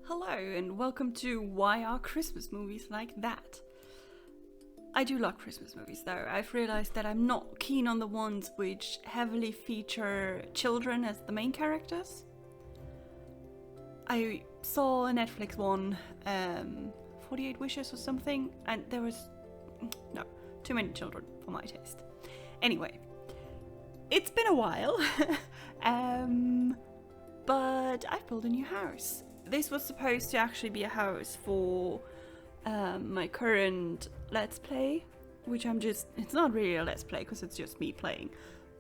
Hello and welcome to Why Are Christmas Movies Like That? I do love Christmas movies though. I've realized that I'm not keen on the ones which heavily feature children as the main characters. I saw a Netflix one, 48 Wishes or something, and there was, no, too many children for my taste. Anyway, it's been a while, but I've built a new house. This was supposed to actually be a house for my current Let's Play, which it's not really a Let's Play because it's just me playing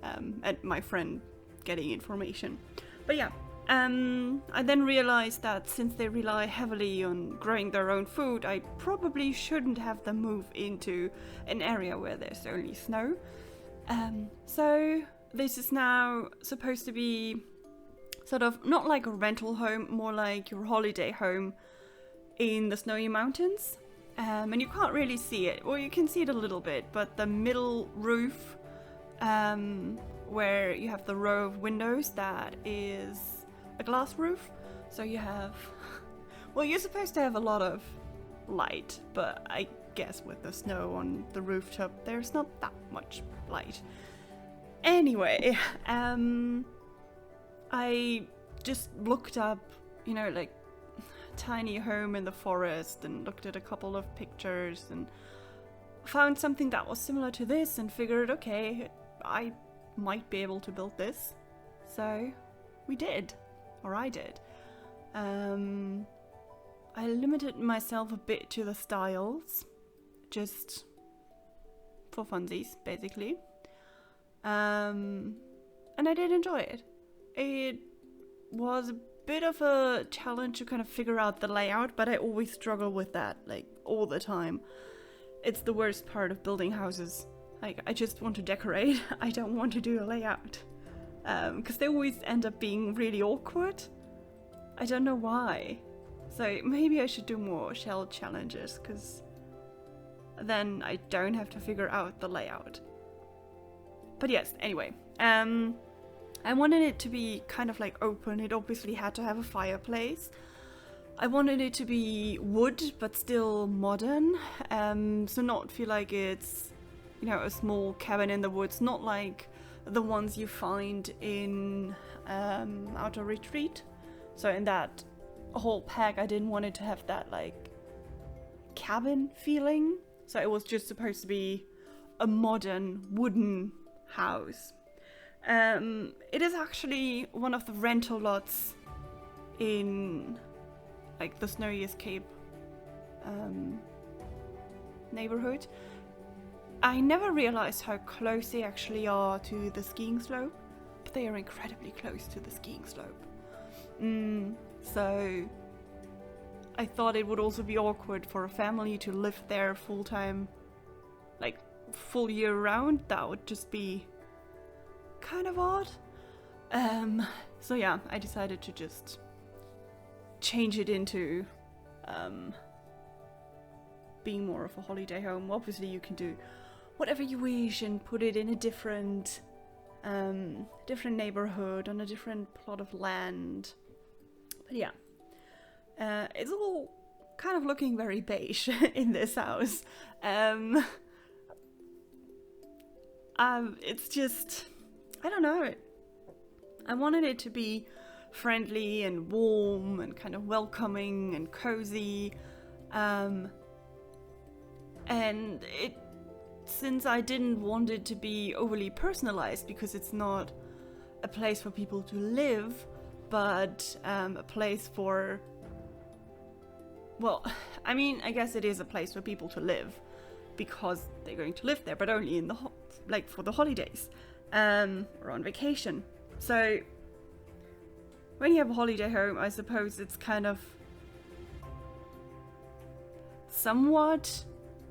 and my friend getting information. But yeah, I then realized that since they rely heavily on growing their own food, I probably shouldn't have them move into an area where there's only snow. So this is now supposed to be sort of not like a rental home, more like your holiday home in the snowy mountains. And you can't really see it, well, you can see it a little bit, but the middle roof, where you have the row of windows, that is a glass roof. So you have, well, you're supposed to have a lot of light, but I guess with the snow on the rooftop, there's not that much light. Anyway, I just looked up, like tiny home in the forest and looked at a couple of pictures and found something that was similar to this and figured, okay, I might be able to build this. So we did, or I did. I limited myself a bit to the styles, just for funsies, basically. And I did enjoy it. It was a bit of a challenge to kind of figure out the layout, but I always struggle with that, like, all the time. It's the worst part of building houses. Like, I just want to decorate. I don't want to do a layout. Because they always end up being really awkward. I don't know why. So maybe I should do more shell challenges, because then I don't have to figure out the layout. But yes, anyway. I wanted it to be kind of like open. It obviously had to have a fireplace. I wanted it to be wood, but still modern. So not feel like it's, a small cabin in the woods. Not like the ones you find in Outer Retreat. So in that whole pack, I didn't want it to have that like cabin feeling. So it was just supposed to be a modern wooden house. It is actually one of the rental lots in like the Snowy Escape neighborhood. I never realized how close they actually are to the skiing slope, but they are incredibly close to the skiing slope. So I thought it would also be awkward for a family to live there full time, like full year round. That would just be kind of odd. So yeah, I decided to just change it into being more of a holiday home. Obviously you can do whatever you wish and put it in a different neighborhood on a different plot of land. But yeah, it's all kind of looking very beige in this house. It's just, I don't know. I wanted it to be friendly and warm and kind of welcoming and cozy. And since I didn't want it to be overly personalized, because it's not a place for people to live, but a place for, well, I mean, I guess it is a place for people to live because they're going to live there, but only in like for the holidays. Or on vacation. So when you have a holiday home, I suppose it's kind of somewhat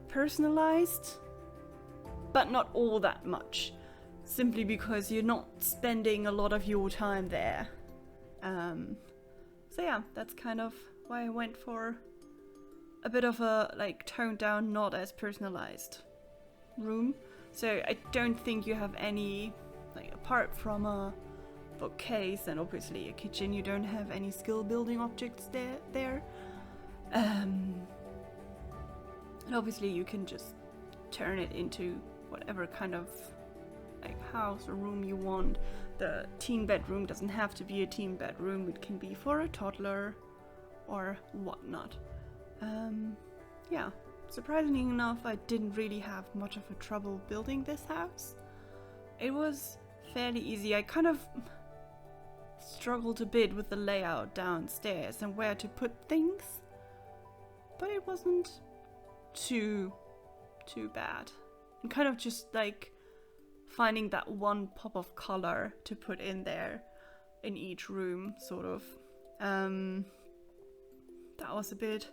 personalized, but not all that much, simply because you're not spending a lot of your time there. So yeah, that's kind of why I went for a bit of a like toned down, not as personalized room. So I don't think you have any, like, apart from a bookcase, and obviously a kitchen. You don't have any skill building objects there. And obviously you can just turn it into whatever kind of like house or room you want. The teen bedroom doesn't have to be a teen bedroom. It can be for a toddler or whatnot. Yeah, surprisingly enough, I didn't really have much of a trouble building this house. It was fairly easy. I kind of struggled a bit with the layout downstairs and where to put things, but it wasn't too bad. And kind of just like finding that one pop of color to put in there in each room, sort of. That was a bit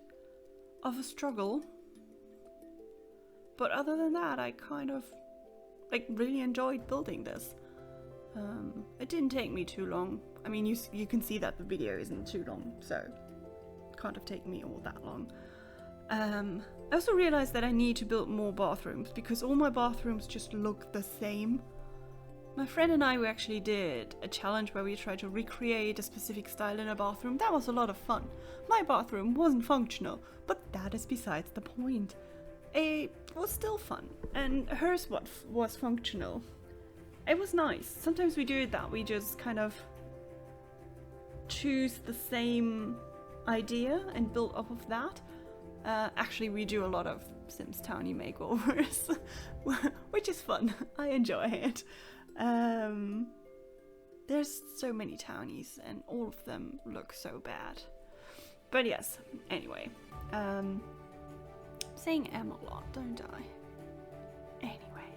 of a struggle, but other than that, I kind of like really enjoyed building this. It didn't take me too long. I mean, you can see that the video isn't too long, so it can't have taken me all that long. I also realized that I need to build more bathrooms because all my bathrooms just look the same. My friend and we actually did a challenge where we tried to recreate a specific style in a bathroom. That was a lot of fun. My bathroom wasn't functional, but that is besides the point. It was still fun, and hers was functional. It was nice. Sometimes we do that. We just kind of choose the same idea and build off of that. Actually, we do a lot of Sims Townie makeovers, which is fun. I enjoy it. There's so many townies and all of them look so bad. But yes, anyway. Saying M a lot, don't I? Anyway.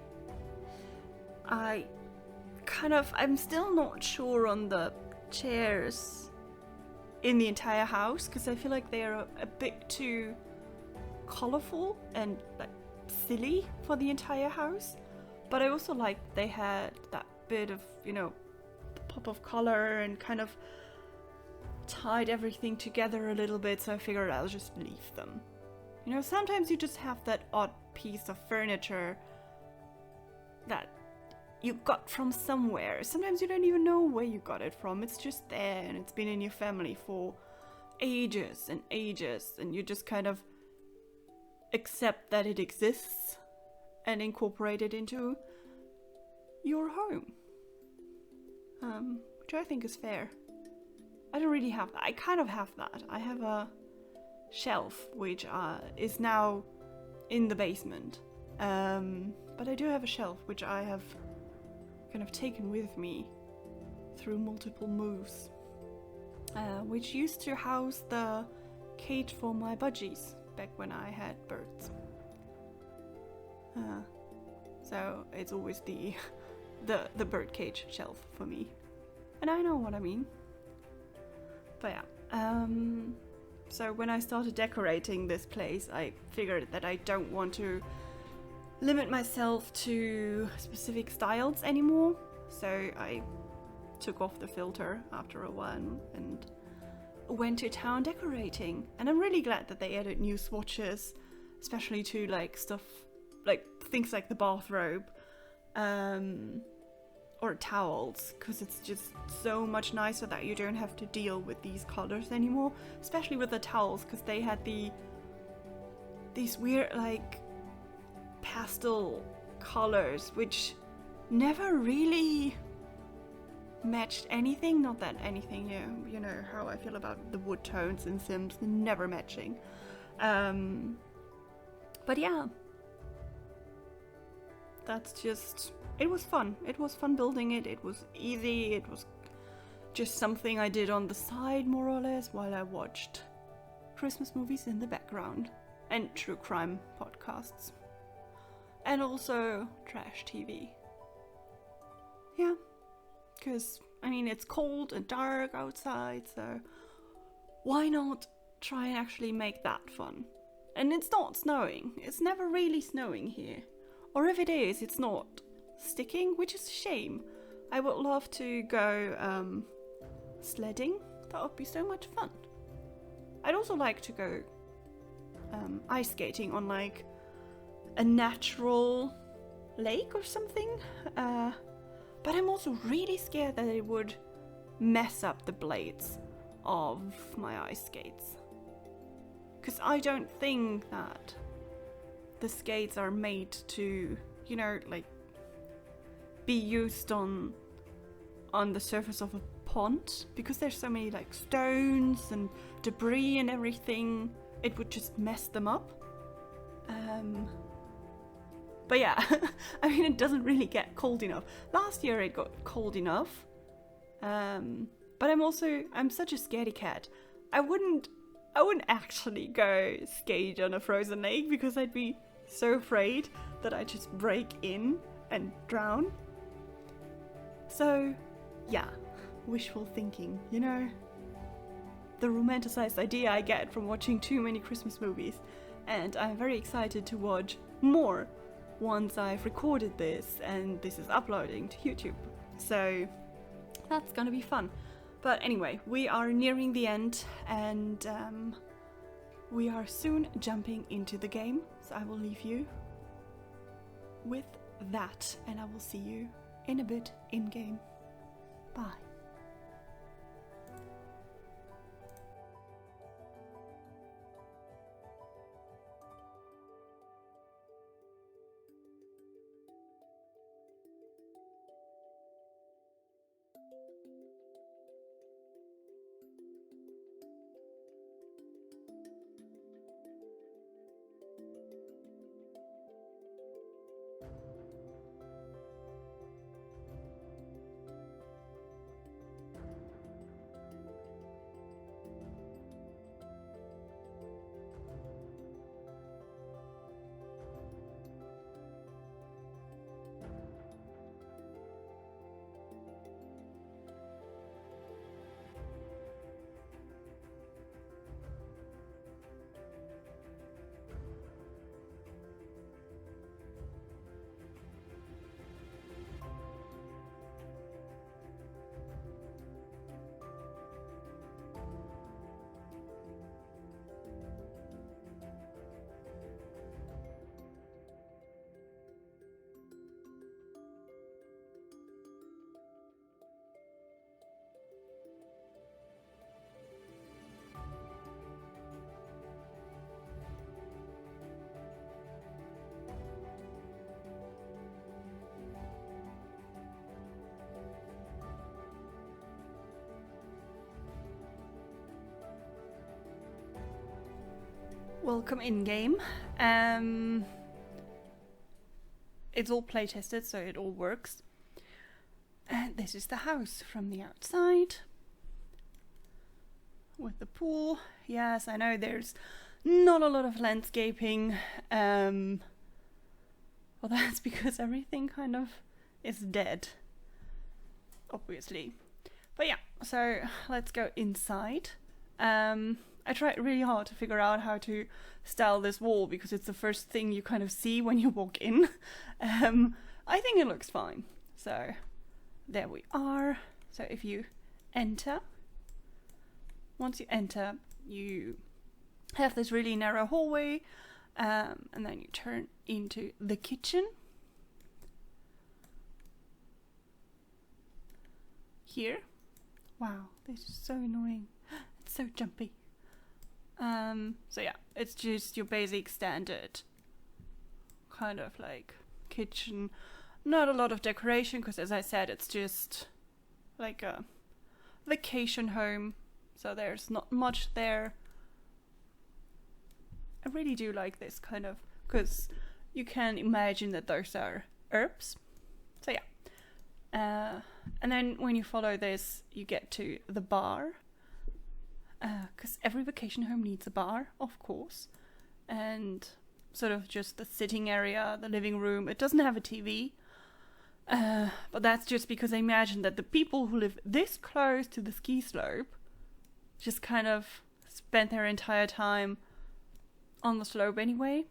I'm still not sure on the chairs in the entire house because I feel like they are a bit too colorful and like silly for the entire house. But I also liked they had that bit of, pop of color and kind of tied everything together a little bit, so I figured I'll just leave them. Sometimes you just have that odd piece of furniture that you got from somewhere. Sometimes you don't even know where you got it from. It's just there and it's been in your family for ages and ages, and you just kind of accept that it exists and incorporate it into your home. Which I think is fair. I don't really have that. I kind of have that. I have a shelf which is now in the basement. But I do have a shelf which I have kind of taken with me through multiple moves. Which used to house the cage for my budgies back when I had birds. So it's always the birdcage shelf for me. And I know what I mean. But yeah. So when I started decorating this place, I figured that I don't want to limit myself to specific styles anymore. So I took off the filter after a while and went to town decorating. And I'm really glad that they added new swatches, especially to like stuff like things like the bathrobe or towels, because it's just so much nicer that you don't have to deal with these colors anymore, especially with the towels, because they had these weird like pastel colors which never really matched anything. Not that anything, you know how I feel about the wood tones in Sims, never matching. But yeah, that's just, it was fun. It was fun building it. It was easy. It was just something I did on the side, more or less, while I watched Christmas movies in the background and true crime podcasts. And also trash TV. Yeah, because, I mean, it's cold and dark outside, so why not try and actually make that fun? And it's not snowing. It's never really snowing here. Or if it is, it's not sticking, which is a shame. I would love to go sledding. That would be so much fun. I'd also like to go ice skating on like a natural lake or something. But I'm also really scared that it would mess up the blades of my ice skates. Because I don't think that the skates are made to, you know, like be used on the surface of a pond, because there's so many like stones and debris and everything. It would just mess them up. But yeah, I mean, it doesn't really get cold enough. Last year it got cold enough. But I'm such a scaredy cat. I wouldn't actually go skate on a frozen lake because I'd be so afraid that I'd just break in and drown. So, yeah, wishful thinking, you know? The romanticized idea I get from watching too many Christmas movies. And I'm very excited to watch more once I've recorded this and this is uploading to YouTube. So, that's gonna be fun. But anyway, we are nearing the end, and we are soon jumping into the game. So I will leave you with that, and I will see you in a bit in game. Bye. Welcome in game. It's all play tested, so it all works. And this is the house from the outside with the pool. Yes, I know there's not a lot of landscaping. Well, that's because everything kind of is dead, obviously. But yeah, so let's go inside. I tried really hard to figure out how to style this wall because it's the first thing you kind of see when you walk in. I think it looks fine. So there we are. So if you enter, once you enter, you have this really narrow hallway, and then you turn into the kitchen. Here. Wow, this is so annoying. It's so jumpy. So yeah, it's just your basic standard kind of like kitchen. Not a lot of decoration because, as I said, it's just like a vacation home, so there's not much there. I really do like this kind of, because you can imagine that those are herbs. So yeah. And then when you follow this, you get to the bar. Because every vacation home needs a bar, of course. And sort of just the sitting area, the living room. It doesn't have a TV. But that's just because I imagine that the people who live this close to the ski slope just kind of spent their entire time on the slope anyway.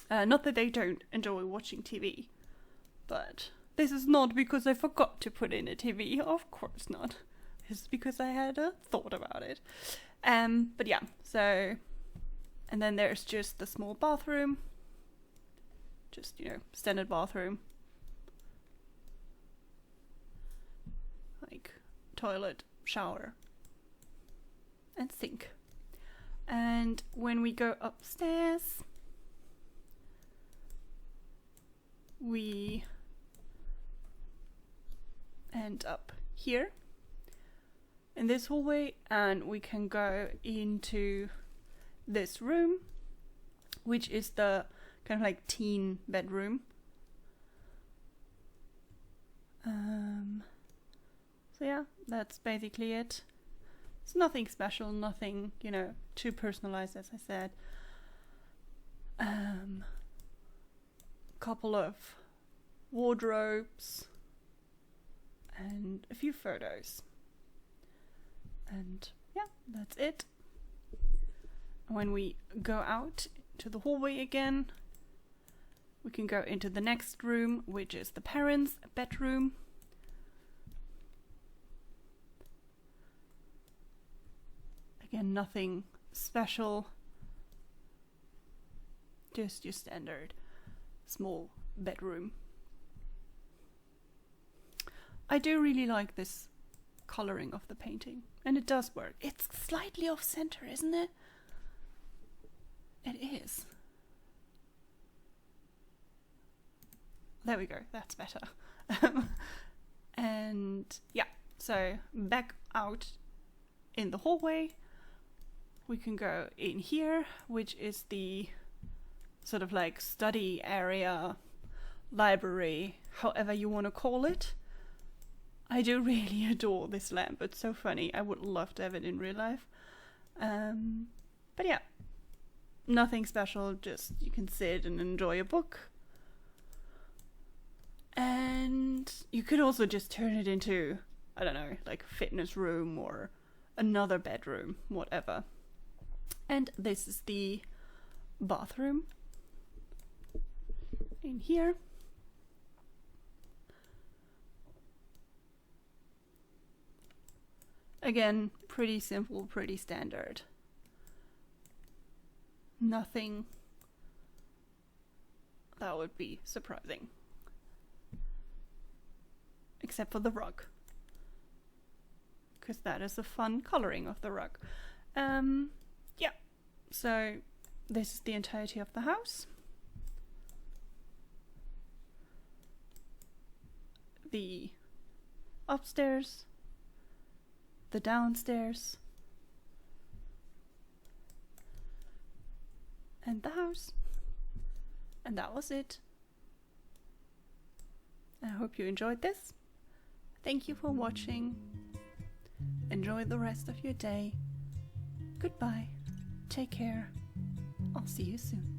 Not that they don't enjoy watching TV, but this is not because I forgot to put in a TV, of course not. It's because I had a thought about it. But yeah, so, and then there's just the small bathroom, just, you know, standard bathroom. Like toilet, shower, and sink. And when we go upstairs, we end up here in this hallway, and we can go into this room, which is the kind of like teen bedroom. So yeah, that's basically it. It's nothing special, nothing, you know, too personalized, as I said. Couple of wardrobes and a few photos. And yeah, that's it. When we go out to the hallway again, we can go into the next room, which is the parents' bedroom. Again, nothing special, just your standard small bedroom. I do really like this coloring of the painting, and it does work. It's slightly off center, isn't it? It is. There we go, that's better. And yeah, so back out in the hallway, we can go in here, which is the sort of like study area, library, however you want to call it. I do really adore this lamp. It's so funny. I would love to have it in real life. But yeah, nothing special. Just you can sit and enjoy a book. And you could also just turn it into, I don't know, like a fitness room or another bedroom, whatever. And this is the bathroom in here. Again, pretty simple, pretty standard. Nothing that would be surprising. Except for the rug. Because that is a fun coloring of the rug. Yeah, so this is the entirety of the house. The upstairs, the downstairs, and the house. And that was it. I hope you enjoyed this. Thank you for watching. Enjoy the rest of your day. Goodbye. Take care. I'll see you soon.